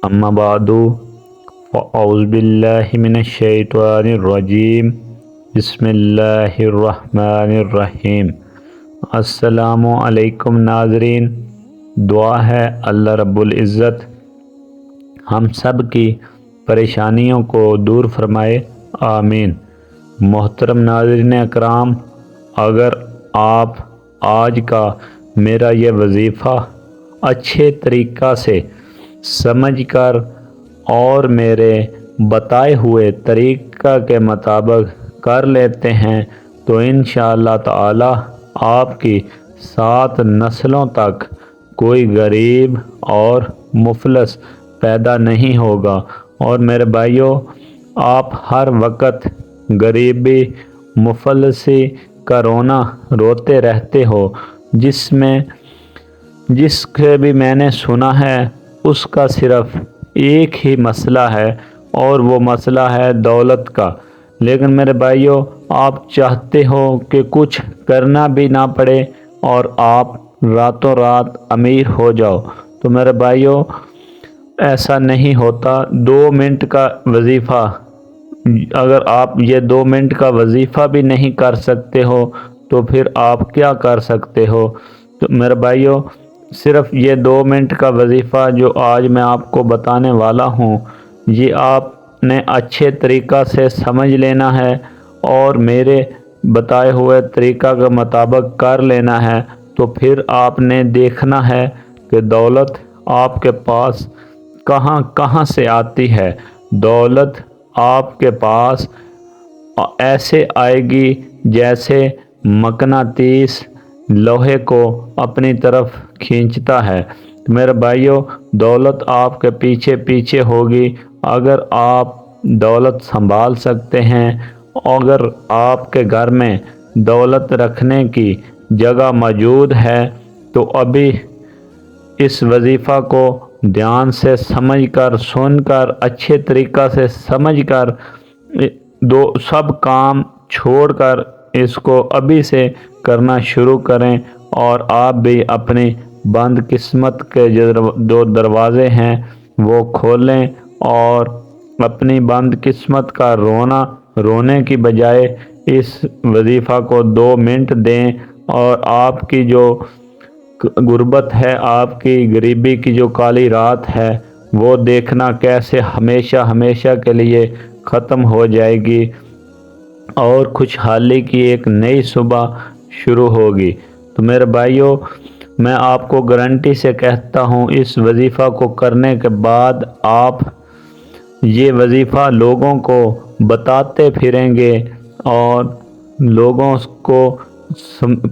اما بعد فاعوذ باللہ من الشیطان الرجیم بسم اللہ الرحمن الرحیم۔ السلام علیکم ناظرین، دعا ہے اللہ رب العزت ہم سب کی پریشانیوں کو دور فرمائے، آمین۔ محترم ناظرین اکرام، اگر آپ آج کا میرا یہ وظیفہ اچھے طریقہ سے سمجھ کر اور میرے بتائے ہوئے طریقہ کے مطابق کر لیتے ہیں تو انشاءاللہ تعالی آپ کی 7 نسلوں تک کوئی غریب اور مفلس پیدا نہیں ہوگا۔ اور میرے بھائیوں، آپ ہر وقت غریبی مفلسی کا رونا روتے رہتے ہو، جس کے بھی میں نے سنا ہے اس کا صرف ایک ہی مسئلہ ہے اور وہ مسئلہ ہے دولت کا۔ لیکن میرے بھائیوں، آپ چاہتے ہو کہ کچھ کرنا بھی نہ پڑے اور آپ راتوں رات امیر ہو جاؤ، تو میرے بھائیوں ایسا نہیں ہوتا۔ 2 منٹ کا وظیفہ، اگر آپ یہ 2 منٹ کا وظیفہ بھی نہیں کر سکتے ہو تو پھر آپ کیا کر سکتے ہو؟ تو میرے بھائیوں، صرف یہ 2 منٹ کا وظیفہ جو آج میں آپ کو بتانے والا ہوں، یہ آپ نے اچھے طریقہ سے سمجھ لینا ہے اور میرے بتائے ہوئے طریقہ کے مطابق کر لینا ہے، تو پھر آپ نے دیکھنا ہے کہ دولت آپ کے پاس کہاں کہاں سے آتی ہے۔ دولت آپ کے پاس ایسے آئے گی جیسے مقناطیس لوہے کو اپنی طرف کھینچتا ہے۔ میرے بھائیوں، دولت آپ کے پیچھے پیچھے ہوگی۔ اگر آپ دولت سنبھال سکتے ہیں، اگر آپ کے گھر میں دولت رکھنے کی جگہ موجود ہے تو ابھی اس وظیفہ کو دھیان سے سمجھ کر، سن کر، اچھے طریقہ سے سمجھ کر، سب کام چھوڑ کر اس کو ابھی سے کرنا شروع کریں، اور آپ بھی اپنی بند قسمت کے جو دروازے ہیں وہ کھولیں اور اپنی بند قسمت کا رونے کی بجائے اس وظیفہ کو 2 منٹ دیں، اور آپ کی جو غربت ہے، آپ کی غریبی کی جو کالی رات ہے، وہ دیکھنا کیسے ہمیشہ ہمیشہ کے لیے ختم ہو جائے گی اور خوشحالی کی ایک نئی صبح شروع ہوگی۔ تو میرے بھائیوں، میں آپ کو گارنٹی سے کہتا ہوں، اس وظیفہ کو کرنے کے بعد آپ یہ وظیفہ لوگوں کو بتاتے پھریں گے اور لوگوں کو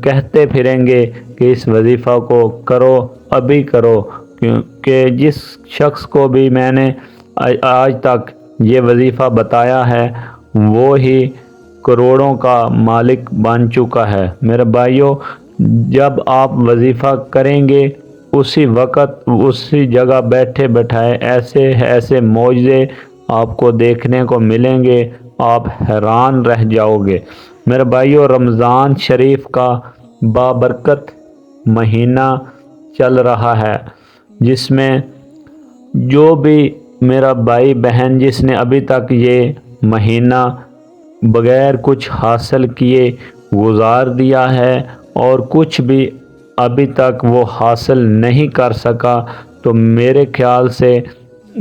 کہتے پھریں گے کہ اس وظیفہ کو کرو، ابھی کرو، کیونکہ جس شخص کو بھی میں نے آج تک یہ وظیفہ بتایا ہے وہ ہی کروڑوں کا مالک بن چکا ہے۔ میرے بھائیوں، جب آپ وظیفہ کریں گے اسی وقت اسی جگہ بیٹھے بٹھائے ایسے ایسے معجزے آپ کو دیکھنے کو ملیں گے، آپ حیران رہ جاؤ گے۔ میرے بھائیوں، رمضان شریف کا بابرکت مہینہ چل رہا ہے، جس میں جو بھی میرا بھائی بہن جس نے ابھی تک یہ مہینہ بغیر کچھ حاصل کیے گزار دیا ہے اور کچھ بھی ابھی تک وہ حاصل نہیں کر سکا، تو میرے خیال سے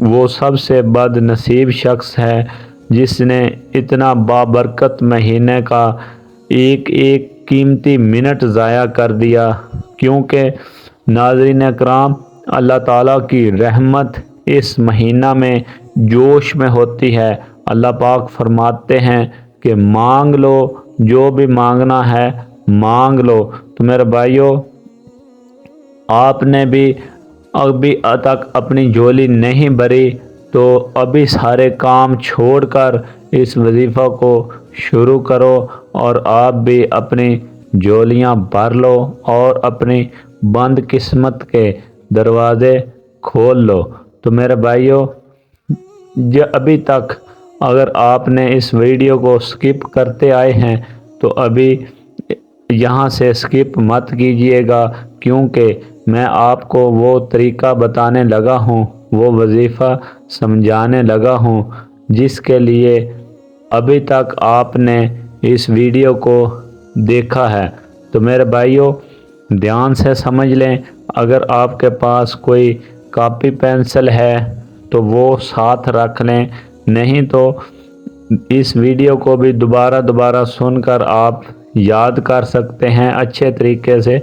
وہ سب سے بد نصیب شخص ہے جس نے اتنا بابرکت مہینے کا ایک ایک قیمتی منٹ ضائع کر دیا۔ کیونکہ ناظرین اکرام، اللہ تعالیٰ کی رحمت اس مہینہ میں جوش میں ہوتی ہے۔ اللہ پاک فرماتے ہیں کہ مانگ لو، جو بھی مانگنا ہے مانگ لو۔ تو میرے بھائیوں، آپ نے بھی ابھی تک اپنی جھولی نہیں بھری تو ابھی سارے کام چھوڑ کر اس وظیفہ کو شروع کرو اور آپ بھی اپنی جھولیاں بھر لو اور اپنی بند قسمت کے دروازے کھول لو۔ تو میرے بھائیوں، ابھی تک اگر آپ نے اس ویڈیو کو سکپ کرتے آئے ہیں تو ابھی یہاں سے سکپ مت کیجیے گا، کیونکہ میں آپ کو وہ طریقہ بتانے لگا ہوں وہ وظیفہ سمجھانے لگا ہوں جس کے لیے ابھی تک آپ نے اس ویڈیو کو دیکھا ہے۔ تو میرے بھائیوں دھیان سے سمجھ لیں، اگر آپ کے پاس کوئی کاپی پینسل ہے تو وہ ساتھ رکھ لیں، نہیں تو اس ویڈیو کو بھی دوبارہ سن کر آپ یاد کر سکتے ہیں، اچھے طریقے سے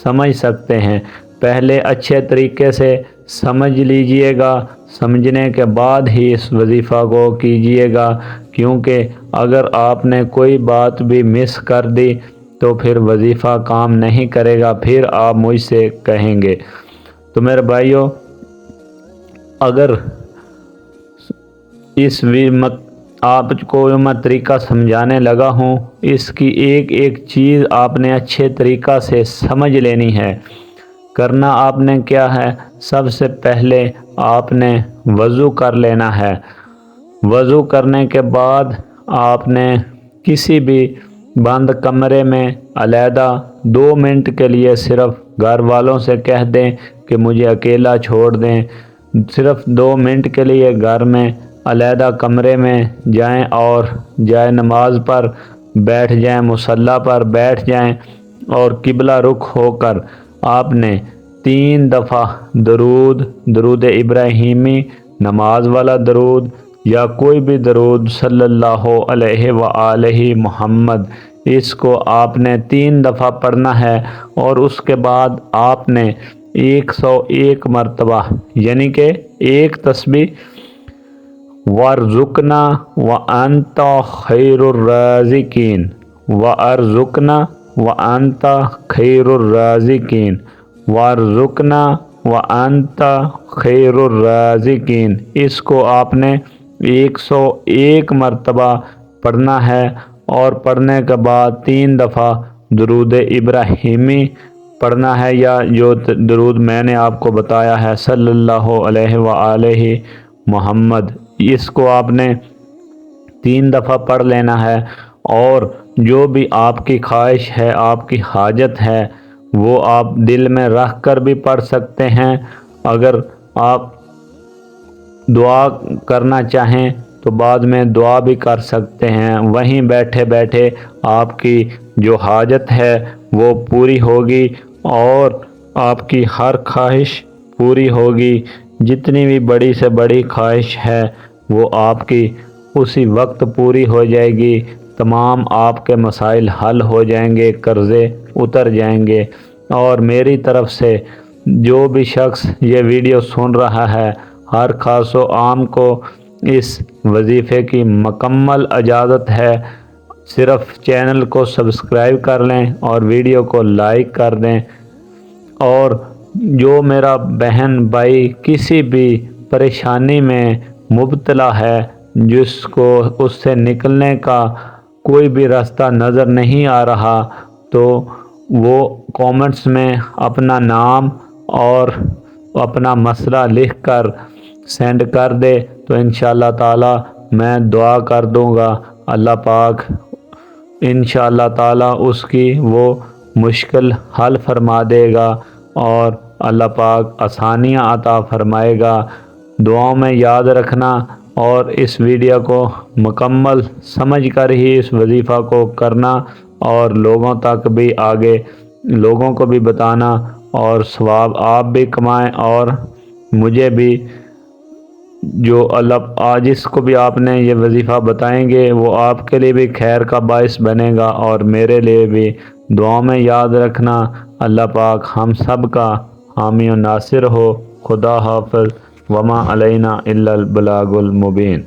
سمجھ سکتے ہیں۔ پہلے اچھے طریقے سے سمجھ لیجئے گا، سمجھنے کے بعد ہی اس وظیفہ کو کیجئے گا، کیونکہ اگر آپ نے کوئی بات بھی مس کر دی تو پھر وظیفہ کام نہیں کرے گا، پھر آپ مجھ سے کہیں گے۔ تو میرے بھائیوں اگر آپ کو میں طریقہ سمجھانے لگا ہوں، اس کی ایک ایک چیز آپ نے اچھے طریقہ سے سمجھ لینی ہے۔ کرنا آپ نے کیا ہے، سب سے پہلے آپ نے وضو کر لینا ہے۔ وضو کرنے کے بعد آپ نے کسی بھی بند کمرے میں علیحدہ 2 منٹ کے لیے صرف گھر والوں سے کہہ دیں کہ مجھے اکیلا چھوڑ دیں، صرف 2 منٹ کے لیے گھر میں علیحدہ کمرے میں جائیں اور جائے نماز پر بیٹھ جائیں، مصلی پر بیٹھ جائیں اور قبلہ رخ ہو کر آپ نے 3 دفعہ درود ابراہیمی، نماز والا درود یا کوئی بھی درود صلی اللہ علیہ وآلہ محمد، اس کو آپ نے 3 دفعہ پڑھنا ہے، اور اس کے بعد آپ نے 101 مرتبہ یعنی کہ ایک تسبیح وَارْزُقْنَا وَأَنْتَ خَيْرُ الرَّازِقِينَ، وَارْزُقْنَا وَأَنْتَ خَيْرُ الرَّازِقِينَ، وَارْزُقْنَا وَأَنْتَ خَيْرُ الرَّازِقِينَ، اس کو آپ نے 101 مرتبہ پڑھنا ہے، اور پڑھنے کے بعد 3 دفعہ درود ابراہیمی پڑھنا ہے، یا جو درود میں نے آپ کو بتایا ہے صلی اللہ علیہ وآلہ محمد، اس کو آپ نے 3 دفعہ پڑھ لینا ہے۔ اور جو بھی آپ کی خواہش ہے، آپ کی حاجت ہے، وہ آپ دل میں رکھ کر بھی پڑھ سکتے ہیں۔ اگر آپ دعا کرنا چاہیں تو بعد میں دعا بھی کر سکتے ہیں، وہیں بیٹھے بیٹھے آپ کی جو حاجت ہے وہ پوری ہوگی، اور آپ کی ہر خواہش پوری ہوگی، جتنی بھی بڑی سے بڑی خواہش ہے وہ آپ کی اسی وقت پوری ہو جائے گی، تمام آپ کے مسائل حل ہو جائیں گے، قرضے اتر جائیں گے۔ اور میری طرف سے جو بھی شخص یہ ویڈیو سن رہا ہے، ہر خاص و عام کو اس وظیفے کی مکمل اجازت ہے، صرف چینل کو سبسکرائب کر لیں اور ویڈیو کو لائک کر دیں۔ اور جو میرا بہن بھائی کسی بھی پریشانی میں مبتلا ہے، جس کو اس سے نکلنے کا کوئی بھی راستہ نظر نہیں آ رہا، تو وہ کومنٹس میں اپنا نام اور اپنا مسئلہ لکھ کر سینڈ کر دے، تو انشاءاللہ تعالی میں دعا کر دوں گا، اللہ پاک انشاءاللہ تعالی اس کی وہ مشکل حل فرما دے گا، اور اللہ پاک آسانیاں عطا فرمائے گا۔ دعاؤں میں یاد رکھنا، اور اس ویڈیو کو مکمل سمجھ کر ہی اس وظیفہ کو کرنا، اور لوگوں تک بھی آگے لوگوں کو بھی بتانا، اور ثواب آپ بھی کمائیں، اور مجھے بھی جو جس کو بھی آپ نے یہ وظیفہ بتائیں گے وہ آپ کے لیے بھی خیر کا باعث بنے گا، اور میرے لیے بھی۔ دعاؤں میں یاد رکھنا، اللہ پاک ہم سب کا حامی و ناصر ہو۔ خدا حافظ، وما علینا الا البلاغ المبین۔